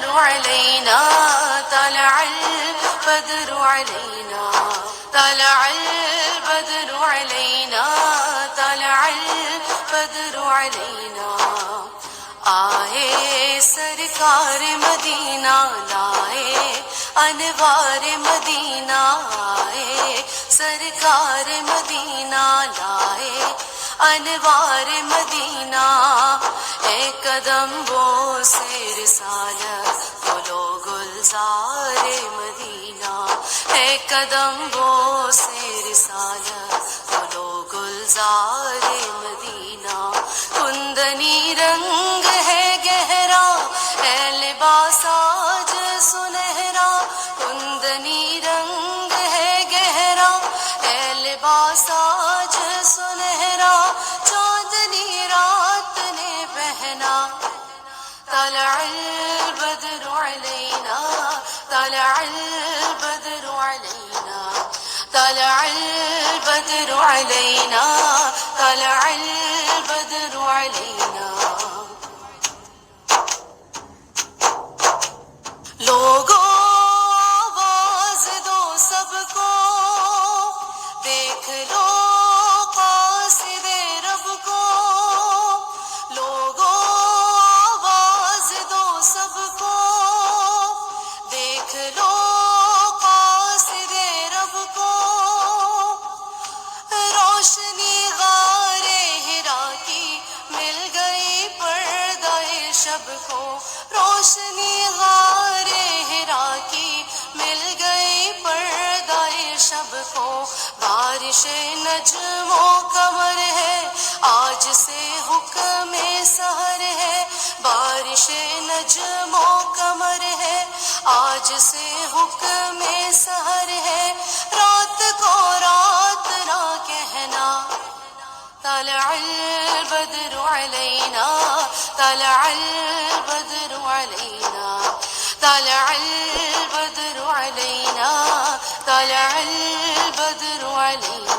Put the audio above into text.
البدر علينا طلع البدر علينا طلع البدر علينا طلع البدر علينا آئے سرکار مدینہ لائے انوار مدینہ آئے سرکار مدینہ لائے انوار مدینہ اے قدم بو سے رسالت بولو گلزار مدینہ اے قدم بو سے رسالت بولو گلزار مدینہ کندنی رنگ ہے گہرا ہے لباس آج سنہرا کندنی رنگ ہے گہرا ہے لباس آج سنہرا چاندنی رات نے پہنا طلع البدر علينا طلع البدر علينا طلع البدر علينا طلع البدر علينا لوگوں آواز دو سب کو دیکھ لو قاصد رب کو لوگوں آواز دو سب کو دیکھ لو قاصد رب کو روشنی غار ہرا کی مل گئی پردہ شب کو روشنی غار ہرا کی مل گئی پردہ شب کو بارش نجم و قمر ہے آج سے حکم سحر ہے بارش نجم و قمر ہے آج سے حکم سحر ہے رات کو رات نہ کہنا طلع البدر علينا طلع البدر علينا طلع البدر علينا طلع البدر علينا